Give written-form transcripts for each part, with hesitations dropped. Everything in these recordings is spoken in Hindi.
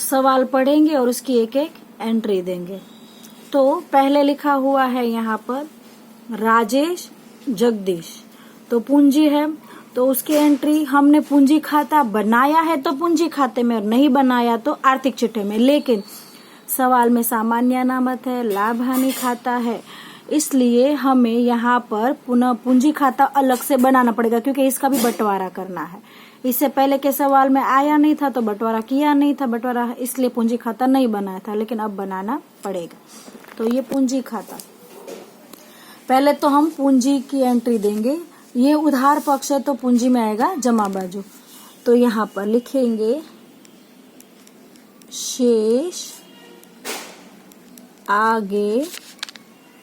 सवाल पढ़ेंगे और उसकी एक एक एंट्री देंगे। तो पहले लिखा हुआ है यहाँ पर राजेश जगदीश, तो पूंजी है, तो उसकी एंट्री हमने पूंजी खाता बनाया है तो पूंजी खाते में, और नहीं बनाया तो आर्थिक चिट्ठे में। लेकिन सवाल में सामान्य अनामत है, लाभ हानि खाता है, इसलिए हमें यहाँ पर पुनः पूंजी खाता अलग से बनाना पड़ेगा, क्योंकि इसका भी बंटवारा करना है। इससे पहले के सवाल में आया नहीं था तो बंटवारा किया नहीं था, बंटवारा इसलिए पूंजी खाता नहीं बनाया था, लेकिन अब बनाना पड़ेगा। तो ये पूंजी खाता, पहले तो हम पूंजी की एंट्री देंगे। ये उधार पक्ष है तो पूंजी में आएगा जमा बाजू। तो यहाँ पर लिखेंगे शेष आगे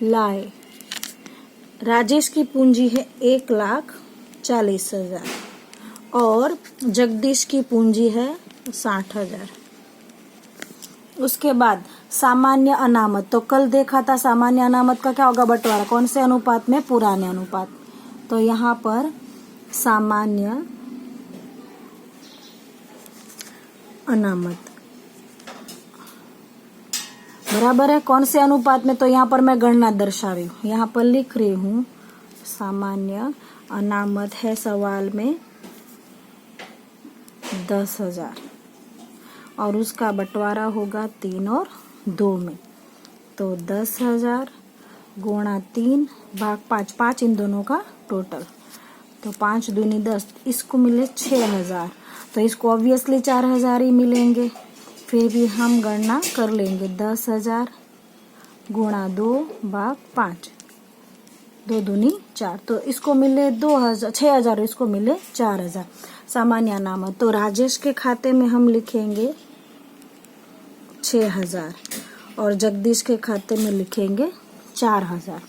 लाए। राजेश की पूंजी है 1,40,000 और जगदीश की पूंजी है 60,000। उसके बाद सामान्य अनामत, तो कल देखा था सामान्य अनामत का क्या होगा, बंटवारा कौन से अनुपात में, पुराने अनुपात। तो यहाँ पर सामान्य अनामत बराबर है कौन से अनुपात में, तो यहाँ पर मैं गणना दर्शा रही हूँ, यहाँ पर लिख रही हूँ सामान्य अनामत है सवाल में 10,000 और उसका बंटवारा होगा 3 और 2 में। तो 10,000 गुणा 3 भाग 5, 5 इन दोनों का टोटल, तो 5 दूनी 10, इसको मिले 6,000, तो इसको ऑब्वियसली 4,000 ही मिलेंगे। फिर भी हम गणना कर लेंगे, 10,000 गुणा 2 भाग 5, 2 दूनी 4, तो इसको मिले 2,000, 6,000, इसको मिले 4,000 सामान्य अनामत। तो राजेश के खाते में हम लिखेंगे 6,000 और जगदीश के खाते में लिखेंगे 4,000।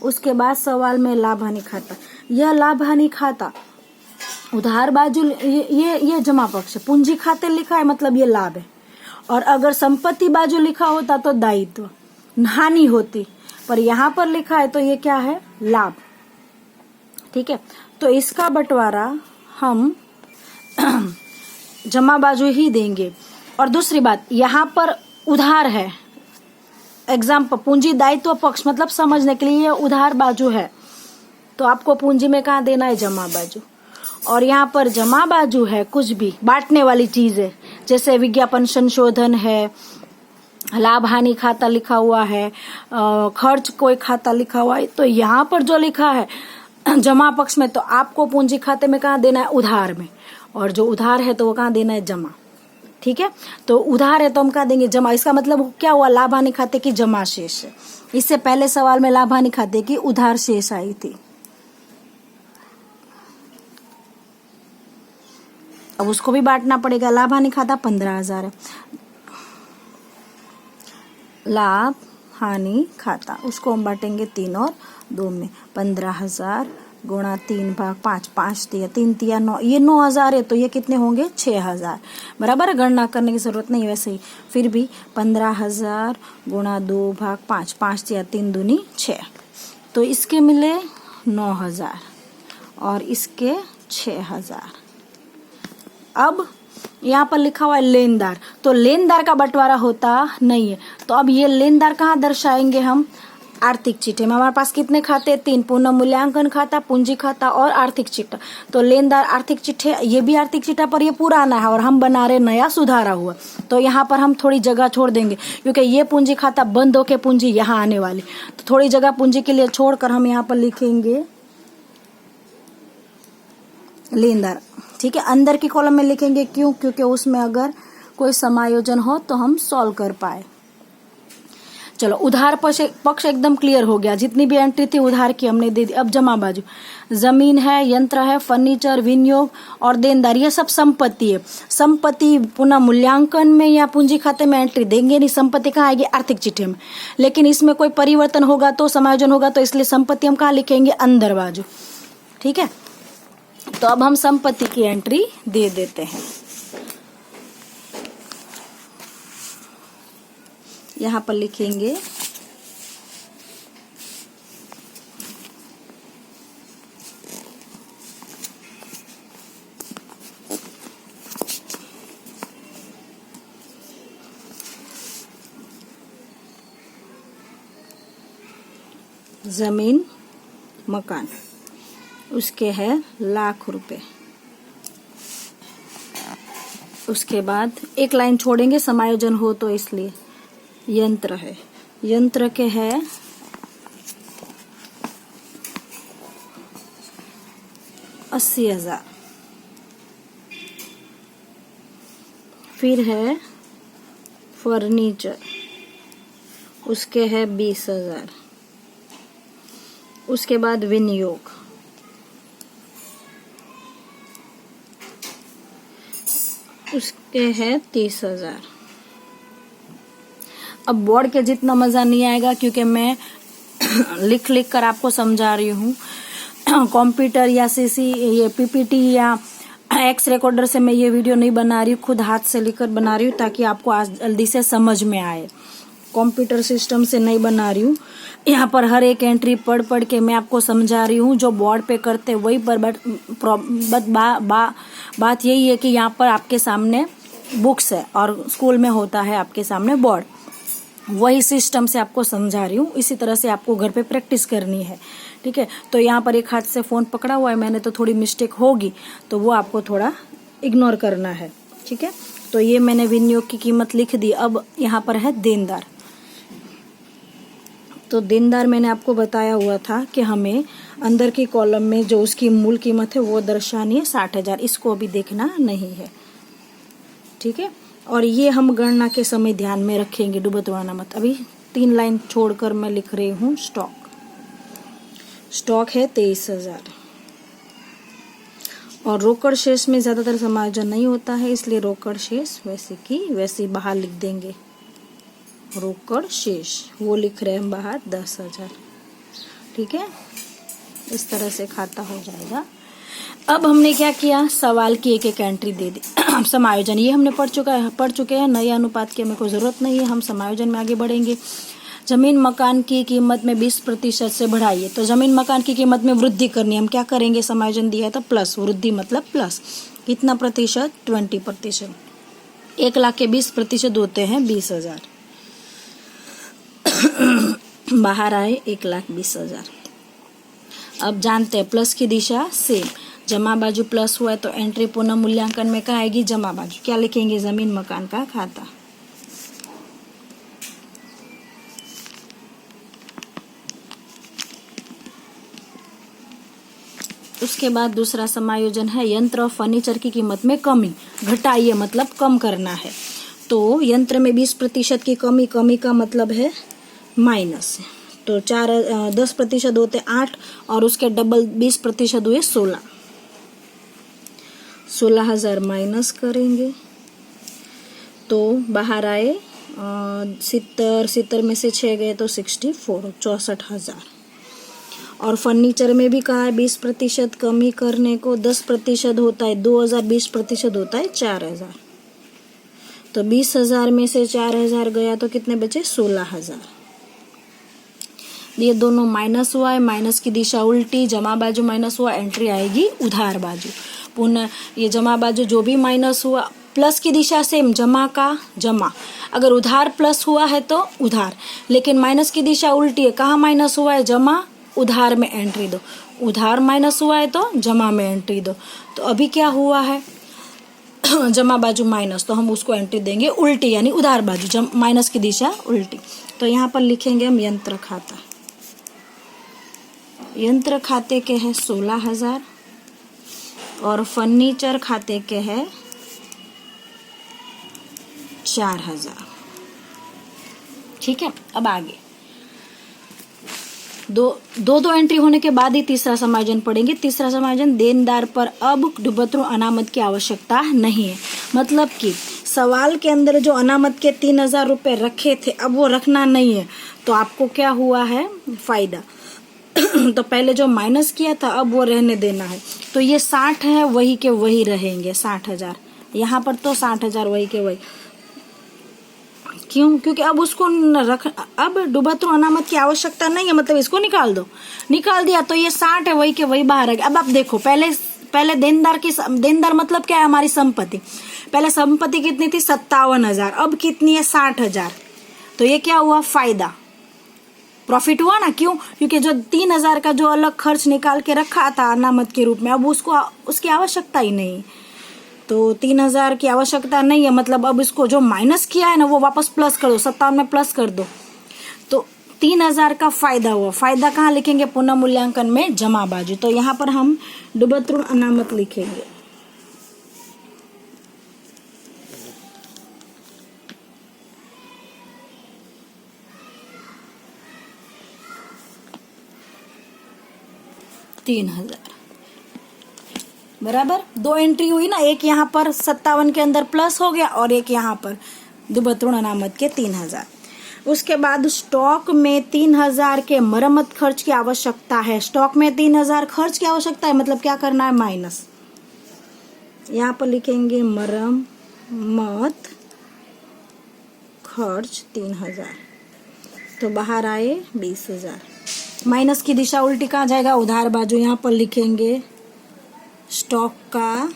उसके बाद सवाल में लाभ हानि खाता, यह लाभ हानि खाता उधार बाजू, ये जमा पक्ष, पूंजी खाते लिखा है मतलब ये लाभ है, और अगर संपत्ति बाजू लिखा होता तो दायित्व, हानि होती, पर यहाँ पर लिखा है तो ये क्या है, लाभ। ठीक है, तो इसका बंटवारा हम जमा बाजू ही देंगे। और दूसरी बात, यहाँ पर उधार है, एग्जाम्पल पूंजी दायित्व पक्ष, मतलब समझने के लिए ये उधार बाजू है, तो आपको पूंजी में कहाँ देना है, जमा बाजू। और यहाँ पर जमा बाजू है कुछ भी बांटने वाली चीज है, जैसे विज्ञापन संशोधन है, लाभ हानि खाता लिखा हुआ है, खर्च कोई खाता लिखा हुआ है, तो यहाँ पर जो लिखा है जमा पक्ष में, तो आपको पूंजी खाते में कहाँ देना है, उधार में, और जो उधार है तो वो कहाँ देना है, जमा। ठीक है, तो उधार है तो हम कहाँ देंगे, जमा। इसका मतलब क्या हुआ, लाभ हानि खाते की जमा शेष है। इससे पहले सवाल में लाभ हानि खाते की उधार शेष आई थी। अब उसको भी बांटना पड़ेगा, लाभ हानि खाता 15,000 है, लाभ हानि खाता उसको हम बांटेंगे 3 और 2 में, 15,000 गुणा 3 भाग 5, 5 दिया 3 दिया 9, ये 9,000 है, तो ये कितने होंगे, 6,000। बराबर है, गणना करने की जरूरत नहीं है वैसे ही, फिर भी 15,000 गुणा 2 भाग 5, 5 दिया 3 दूनी 6, तो इसके मिले 9,000 और इसके 6,000। अब यहाँ पर लिखा हुआ है लेनदार, तो लेनदार का बंटवारा होता नहीं है, तो अब ये लेनदार कहाँ दर्शाएंगे हम, आर्थिक चिट्ठे में। हमारे पास कितने खाते, 3, पुनः मूल्यांकन खाता, पूंजी खाता और आर्थिक चिट्ठा। तो लेनदार आर्थिक चिट्ठे, ये भी आर्थिक चिट्ठा पर ये पुराना है और हम बना रहे नया सुधारा हुआ, तो यहाँ पर हम थोड़ी जगह छोड़ देंगे, क्योंकि ये पूंजी खाता बंद होके पूंजी यहाँ आने वाली, तो थोड़ी जगह पूंजी के लिए छोड़कर हम यहाँ पर लिखेंगे लेनदार। ठीक है, अंदर की कॉलम में लिखेंगे, क्यों, क्योंकि उसमें अगर कोई समायोजन हो तो हम सॉल्व कर पाए। चलो, उधार पक्ष एकदम क्लियर हो गया, जितनी भी एंट्री थी उधार की हमने दे दी। अब जमा बाजू, जमीन है, यंत्र है, फर्नीचर, विनियोग और देनदार, ये सब संपत्ति है। संपत्ति पुनः मूल्यांकन में या पूंजी खाते में एंट्री देंगे नहीं, संपत्ति कहाँ आएगी, आर्थिक चिट्ठे में। लेकिन इसमें कोई परिवर्तन होगा तो समायोजन होगा, तो इसलिए संपत्ति हम कहाँ लिखेंगे, अंदर बाजू। ठीक है, तो अब हम संपत्ति की एंट्री दे देते हैं। यहाँ पर लिखेंगे जमीन मकान, उसके है लाख रुपए। उसके बाद एक लाइन छोड़ेंगे, समायोजन हो तो इसलिए। यंत्र है, यंत्र के है 80,000। फिर है फर्नीचर, उसके है 20,000। उसके बाद विनियोग, उसके है 30,000। अब बोर्ड के जितना मजा नहीं आएगा क्योंकि मैं लिख लिख कर आपको समझा रही हूँ। कंप्यूटर या सीसी ये पीपीटी या एक्स रिकॉर्डर से मैं ये वीडियो नहीं बना रही हूँ, खुद हाथ से लिखकर बना रही हूँ ताकि आपको आज जल्दी से समझ में आए। कंप्यूटर सिस्टम से नहीं बना रही हूँ। यहाँ पर हर एक एंट्री पढ़ पढ़ के मैं आपको समझा रही हूँ। जो बोर्ड पे करते वही पर, बात यही है कि यहाँ पर आपके सामने बुक्स है और स्कूल में होता है आपके सामने बोर्ड। वही सिस्टम से आपको समझा रही हूँ, इसी तरह से आपको घर पे प्रैक्टिस करनी है, ठीक है। तो यहाँ पर एक हाथ से फोन पकड़ा हुआ है मैंने, तो थोड़ी मिस्टेक होगी तो वो आपको थोड़ा इग्नोर करना है, ठीक है। तो ये मैंने विनियोग की कीमत लिख दी। अब यहाँ पर है देनदार। तो देनदार मैंने आपको बताया हुआ था कि हमें अंदर की कॉलम में जो उसकी मूल कीमत है वो दर्शानी है 60,000। इसको अभी देखना नहीं है, ठीक है। और ये हम गणना के समय ध्यान में रखेंगे, डूबत उड़ाना मत। अभी 3 लाइन छोड़कर मैं लिख रही हूँ स्टॉक। स्टॉक है 23,000। और रोकड़ शेष में ज्यादातर समायोजन नहीं होता है, इसलिए रोकड़ शेष वैसे की वैसे बाहर लिख देंगे। रोकड़ शेष वो लिख रहे हैं हम बाहर 10,000, ठीक है। इस तरह से खाता हो जाएगा। अब हमने क्या किया, सवाल की एक एक एंट्री दे दी। समायोजन ये हमने पढ़ चुके हैं। नए अनुपात की हमें कोई जरूरत नहीं है, हम समायोजन में आगे बढ़ेंगे। जमीन मकान की कीमत में 20% से बढ़ाइए। तो जमीन मकान की कीमत में वृद्धि करनी, हम क्या करेंगे, समायोजन दिया है तो प्लस, वृद्धि मतलब प्लस। कितना प्रतिशत, 20%। 1 लाख के 20% होते हैं 20,000। बाहर आए 1,20,000। अब जानते हैं प्लस की दिशा सेम, जमा बाजू प्लस हुआ है तो एंट्री पुनः मूल्यांकन में कहाँ आएगी, जमा बाजू। क्या लिखेंगे, जमीन मकान का खाता। उसके बाद दूसरा समायोजन है यंत्र और फर्नीचर की कीमत में कमी। घटाइए मतलब कम करना है। तो यंत्र में 20% की कमी, कमी का मतलब है माइनस। तो 10% होते 8 और उसके डबल 20% हुए 16। 16,000 माइनस करेंगे तो बाहर आए 70 में से 6 गए तो 64, 64,000। और फर्नीचर में भी कहा है 20% कमी करने को, 10% होता है 2,000, 20% होता है 4,000। तो 20,000 में से 4,000 गया तो कितने बचे, 16,000। ये दोनों माइनस हुआ है, माइनस की दिशा उल्टी, जमा बाजू माइनस हुआ, एंट्री आएगी उधार बाजू। पुनः ये जमा बाजू जो भी माइनस हुआ, प्लस की दिशा सेम, जमा का जमा। अगर उधार प्लस हुआ है तो उधार, लेकिन माइनस की दिशा उल्टी है। कहाँ माइनस हुआ है, जमा, उधार में एंट्री दो। उधार माइनस हुआ है तो जमा में एंट्री दो। तो अभी क्या हुआ है, जमा बाजू माइनस, तो हम उसको एंट्री देंगे उल्टी, यानी उधार बाजू, माइनस की दिशा उल्टी। तो यहाँ पर लिखेंगे हम यंत्र खाता। यंत्र खाते के है 16,000 और फर्नीचर खाते के है 4,000, ठीक है। अब आगे दो एंट्री होने के बाद ही तीसरा समायोजन पढ़ेंगे। तीसरा समायोजन, देनदार पर अब डुबत्रू अनामत की आवश्यकता नहीं है। मतलब कि सवाल के अंदर जो अनामत के 3,000 रुपए रखे थे अब वो रखना नहीं है, तो आपको क्या हुआ है, फायदा। तो पहले जो माइनस किया था अब वो रहने देना है। तो ये 60 है, वही के वही रहेंगे, 60,000। यहाँ पर तो 60,000 वही के वही। क्यों, क्योंकि अब उसको अब डुबत्रू अनामत की आवश्यकता नहीं है, मतलब इसको निकाल दो। निकाल दिया तो ये 60 है, वही के वही बाहर आ गया। अब आप देखो, पहले देनदार मतलब क्या है, हमारी संपत्ति। पहले संपत्ति कितनी थी, 57,000, अब कितनी है, 60,000। तो ये क्या हुआ, फायदा। प्रॉफिट हुआ ना, क्यों? क्योंकि जो 3,000 का जो अलग खर्च निकाल के रखा था अनामत के रूप में, अब उसको उसकी आवश्यकता ही नहीं। तो 3,000 की आवश्यकता नहीं है, मतलब अब इसको जो माइनस किया है ना वो वापस प्लस कर दो, 57 में प्लस कर दो। तो 3,000 का फायदा हुआ। फायदा कहाँ लिखेंगे? पुनः मूल्यांकन में जमा बाजू। तो यहाँ पर हम डूबत ऋण अनामत लिखेंगे। $3,000 बराबर 2 एंट्री हुई ना, एक यहाँ पर 57 के अंदर प्लस हो गया और एक यहाँ पर डूबत ऋण अनामत के 3,000। उसके बाद स्टॉक में 3,000 के मरम्मत खर्च की आवश्यकता है। स्टॉक में 3,000 खर्च की आवश्यकता है, मतलब क्या करना है? माइनस। यहाँ पर लिखेंगे मरम्मत खर्च 3,000, तो बाहर आए 20,000। माइनस की दिशा उल्टी कहाँ जाएगा? उधार बाजू। यहाँ पर लिखेंगे स्टॉक का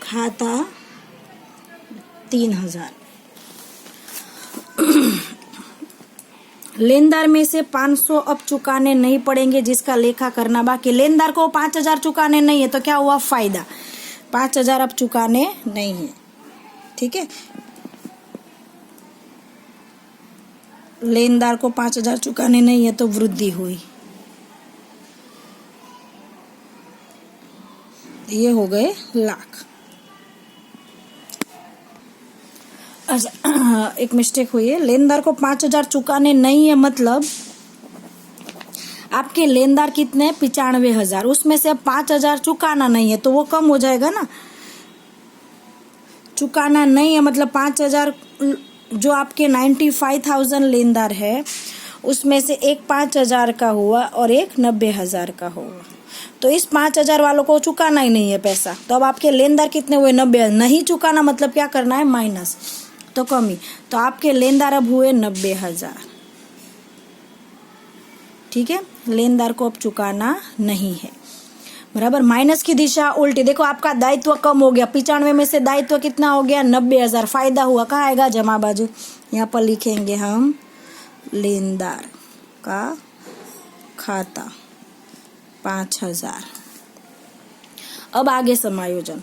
खाता 3,000। लेनदार में से 500 अब चुकाने नहीं पड़ेंगे, जिसका लेखा करना बाकी। लेनदार को 5,000 चुकाने नहीं है, तो क्या हुआ? फायदा। 5,000 अब चुकाने नहीं है, ठीक है। लेनदार को 5,000 चुकाने नहीं है तो वृद्धि हुई। ये हो गए लाख। अच्छा, एक मिस्टेक हुई है। लेनदार को 5,000 चुकाने नहीं है, मतलब आपके लेनदार कितने? 95,000। उसमें से 5,000 चुकाना नहीं है, तो वो कम हो जाएगा ना। चुकाना नहीं है मतलब 5,000, जो आपके 95,000 लेनदार है उसमें से एक 5,000 का हुआ और एक 90,000 का हुआ। तो इस 5,000 वालों को चुकाना ही नहीं है पैसा। तो अब आपके लेनदार कितने हुए? 90। नहीं चुकाना मतलब क्या करना है? माइनस, तो कमी। तो आपके लेनदार अब हुए 90,000, ठीक है। लेनदार को अब चुकाना नहीं है, बराबर। माइनस की दिशा उल्टी। देखो आपका दायित्व कम हो गया। 95 में से दायित्व कितना हो गया? 90,000। फायदा हुआ। कहाँ आएगा? जमा बाजू। यहाँ पर लिखेंगे हम लेनदार का खाता 5,000। अब आगे समायोजन।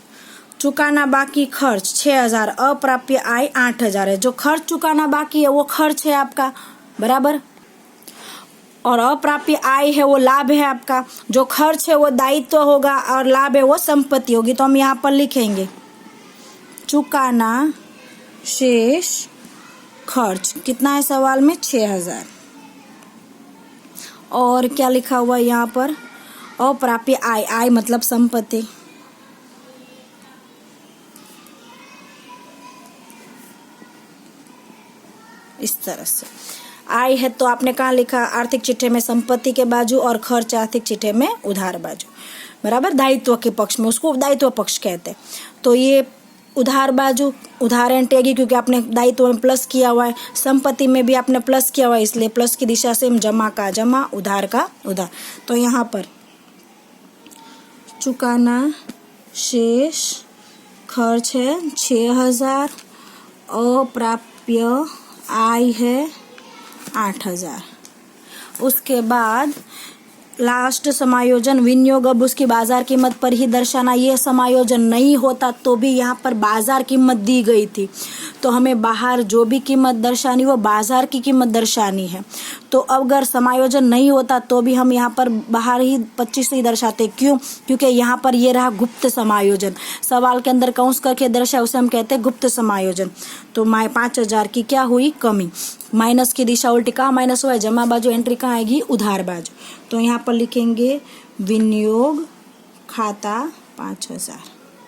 चुकाना बाकी खर्च 6,000, अप्राप्य आय 8,000 है। जो खर्च चुकाना बाकी है वो खर्च है आपका, बराबर। और अप्राप्य आय है वो लाभ है आपका। जो खर्च है वो दायित्व होगा और लाभ है वो संपत्ति होगी। तो हम यहाँ पर लिखेंगे चुकाना शेष खर्च। कितना है सवाल में? 6,000। और क्या लिखा हुआ है यहाँ पर? अप्राप्य आय। आय मतलब संपत्ति। इस तरह से आय है तो आपने कहाँ लिखा? आर्थिक चिट्ठे में संपत्ति के बाजू, और खर्च आर्थिक चिट्ठे में उधार बाजू, बराबर। दायित्व के पक्ष में, उसको दायित्व पक्ष कहते हैं। तो ये उधार बाजू उधार एंटेगी, क्योंकि आपने दायित्व में प्लस किया हुआ है। संपत्ति में भी आपने प्लस किया हुआ है, इसलिए प्लस की दिशा से हम जमा का जमा, उधार का उधार। तो यहाँ पर चुकाना शेष खर्च है 6,000, अप्राप्य आय है 8,000। उसके बाद लास्ट समायोजन विनियोग। अब उसकी बाजार कीमत पर ही दर्शाना। ये समायोजन नहीं होता तो भी यहाँ पर बाजार कीमत दी गई थी, तो हमें बाहर जो भी कीमत दर्शानी वो बाजार की कीमत दर्शानी है। तो अगर समायोजन नहीं होता तो भी हम यहाँ पर बाहर ही 25 ही दर्शाते। क्यों? क्योंकि यहाँ पर ये रहा गुप्त समायोजन। सवाल के अंदर कौंस करके दर्शा उसे हम कहते हैं गुप्त समायोजन। तो 5,000 की क्या हुई? कमी। माइनस की दिशा उल्टी। कहाँ माइनस हुआ है? जमा बाजू। एंट्री कहाँ आएगी? उधार बाजू। तो यहाँ पर लिखेंगे विनियोग खाता 5,000।